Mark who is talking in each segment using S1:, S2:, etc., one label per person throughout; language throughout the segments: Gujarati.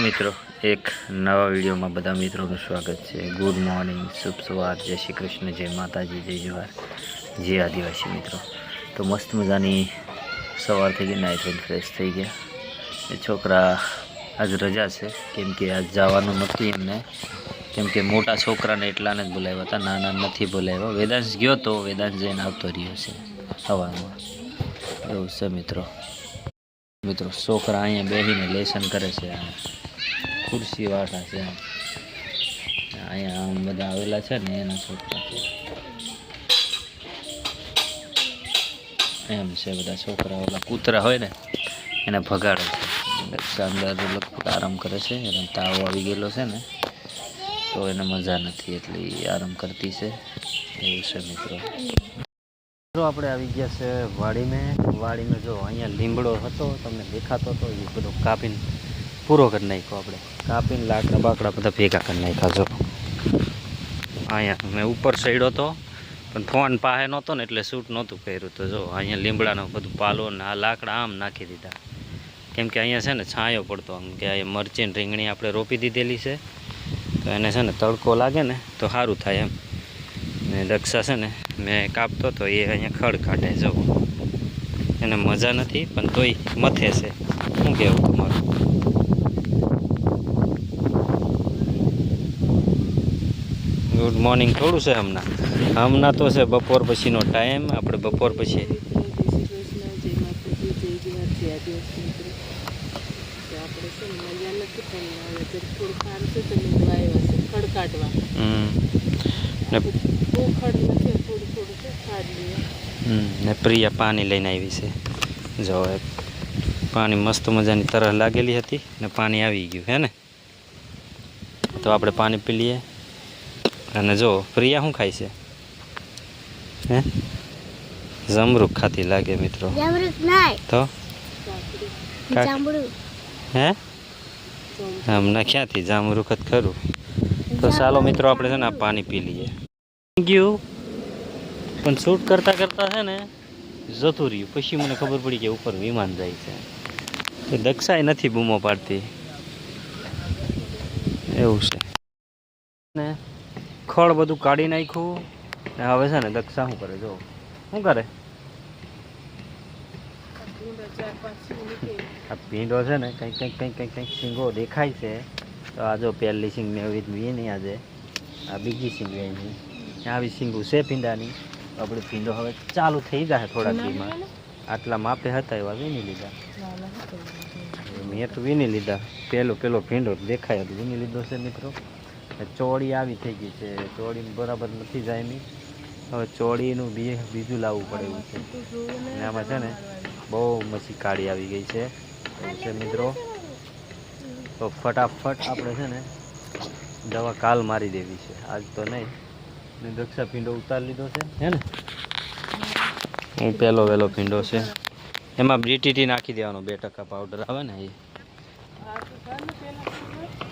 S1: મિત્રો, એક નવા વિડીયોમાં બધા મિત્રોનું સ્વાગત છે। ગુડ મોર્નિંગ, શુભ સવાર, જય શ્રી કૃષ્ણ, જય માતાજી, જય જવાહર, જય આદિવાસી મિત્રો। તો મસ્ત મજાની સવાર થઈ ગઈ, નાઈ ધોઈને ફ્રેશ થઈ ગયા। એ છોકરા આજ રજા છે, કેમ કે આજ જવાનું નથી એમને, કેમ કે મોટા છોકરાને એટલાને જ બોલાવ્યા હતા, નાના નથી બોલાવ્યા। વેદાંશ ગયો તો વેદાંશ જઈને આવતો રહ્યો છે સવારમાં, એવું છે મિત્રો છોકરા અહીંયા બેસીને લેસન કરે છે। ખુરશી વાળા છે, અહીંયા આમ બધા આવેલા છે ને એના છોકરા એમ છે। બધા છોકરા ઓલા કૂતરા હોય ને એને ભગાડે છે। અંદર લગભગ આરામ કરે છે, એને તાવ આવી ગયેલો છે ને તો એને મજા નથી એટલે આરામ કરતી છે, એવું છે મિત્રો। આપણે આવી ગયા છે વાડીમાં જો અહીંયા લીમડો હતો તમને દેખાતો હતો, એ બધો કાપીને પૂરો કરી નાખ્યો। આપણે કાપીને લાકડા બાકડા બધા ભેગા કરી નાખ્યા। જો અહીંયા મેં ઉપર ચડ્યો હતો પણ ફોન પાસે નહોતો ને એટલે શૂટ નહોતું કર્યું, તો જો અહીંયા લીમડાનું બધું પાલો ને આ લાકડા આમ નાખી દીધા, કેમ કે અહીંયા છે ને છાંયો પડતો, આમ કે અહીંયા મરચીને રીંગણી આપણે રોપી દીધેલી છે તો એને છે ને તડકો લાગે ને તો સારું થાય એમ। ને દક્ષા છે ને મેં કાપતો તો એ અહીંયા ખડ કાઢે, જો એને મજા નથી પણ તોય મથે છે। શું કહેવું તમારું? ગુડ મોર્નિંગ થોડું છે હમણાં તો છે બપોર પછીનો ટાઈમ, આપણે બપોર પછી ને પ્રિયા પાણી લઈને આવી છે। જો પાણી મસ્ત મજાની તરહ લાગેલી હતી ને પાણી આવી ગયું હે ને, તો આપણે પાણી પી લઈએ। અને જો પ્રિયા શું ખાય છે? હે જમરૂખ ખાતી લાગે મિત્રો, તો હે હમણાં ક્યાંથી જામરૂખ જ ખરું। તો ચાલો મિત્રો આપણે છે ને આ પાણી પી લઈએ। ગયું પણ શૂટ કરતાં છે ને જતું રહ્યું, પછી મને ખબર પડી કે ઉપર વિમાન જાય છે, તો દક્ષાએ નથી બૂમો પાડતી, એવું છે ને। ખડ બધું કાઢી નાખ્યું ને હવે છે ને દક્ષા શું કરે? જો શું કરે, આ ભીંડો છે ને કંઈક શીંગો દેખાય છે, તો આ જો પહેલી શીંગ ને એવી નહીં, આજે આ બીજી શીંગ એની આવી શીંગું છે ભીંડાની। આપણે ભીંડો હવે ચાલુ થઈ જાય થોડાક દીમાં, આટલા માપે હતા એવા વીણી લીધા, મેં તો વીણી લીધા। પેલો ભીંડો દેખાય હતો વીણી લીધો છે મિત્રો। ચોળી આવી થઈ ગઈ છે, ચોળી બરાબર નથી જાય નહીં, હવે ચોળીનું બીજું લાવવું પડે એવું છે। અને આમાં છે ને બહુ મછી કાળી આવી ગઈ છે, એવું છે મિત્રો। તો ફટાફટ આપણે છે ને દવા કાલ મારી દેવી છે, આજ તો નહીં। ને દક્ષા ભીંડો ઉતારી લીધો છે હે ને, હું પહેલો વહેલો ભીંડો છે, એમાં BTT નાખી દેવાનો, 2% પાવડર આવે ને એ।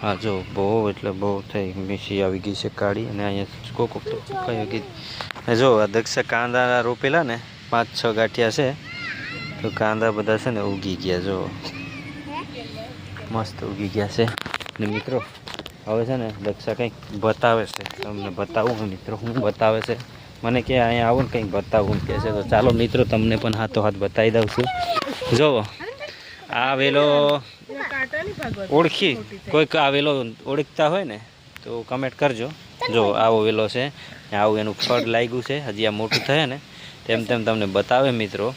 S1: હા જો બહુ એટલે બહુ થઈ મીઠી આવી ગઈ છે કાળી, અને અહીંયા કોકો તો સુકાઈ ગઈ। જો આ દક્ષા કાંદા રોપેલા ને 5-6 ગાંઠિયા છે, તો કાંદા બધા છે ને ઉગી ગયા, જો મસ્ત ઉગી ગયા છે। ને મિત્રો હવે છે ને દક્ષા કંઈક બતાવે છે, તમને બતાવું મિત્રો હું બતાવે છે, મને કે અહીંયા આવું ને કંઈક બતાવું કહે છે, તો ચાલો મિત્રો તમને પણ હાથો હાથ બતાવી દઉં છું। જુઓ આ વેલો ઓળખી કોઈક આ વેલો ઓળખતા હોય ને તો કમેન્ટ કરજો। જો આવો વેલો છે, આવું એનું ફળ લાગ્યું છે, હજી આ મોટું થાય ને તેમ તમને બતાવે મિત્રો।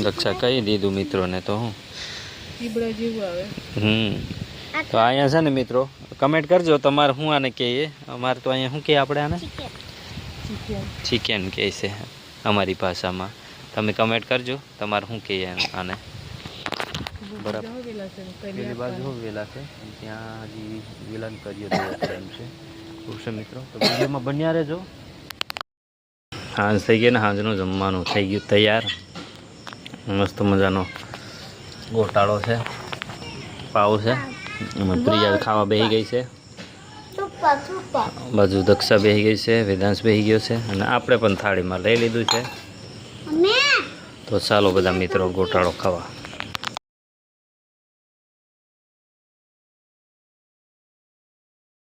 S1: દક્ષા કહી દીધું મિત્રોને, તો હું તો અહીંયા છે ને મિત્રો કમેન્ટ કરજો તમારે શું આને કહીએ, અમારે તો અહીંયા શું કહીએ આપણે આને ચિકન કહે છે અમારી ભાષામાં, તમે કમેન્ટ કરજો તમારે શું કહીએ આને। બરાબર પેલી બાજુ વેલા છે, ત્યાં હજી વિલન કરીએ એમ છે, એવું છે મિત્રો। તો વિડીયોમાં બન્યા રહેજો। સાંજ થઈ ગઈ ને, સાંજનું જમવાનું થઈ ગયું તૈયાર, મસ્ત મજાનો ગોટાળો છે, પાવ છે, એમાં પ્રિયા ખાવા બેસી ગઈ છે, બાજુ દક્ષા બેસી ગઈ છે, વેદાંશ બેસી ગયો છે, અને આપણે પણ થાળીમાં લઈ લીધું છે। તો ચાલો બધા મિત્રો ગોટાળો ખાવા.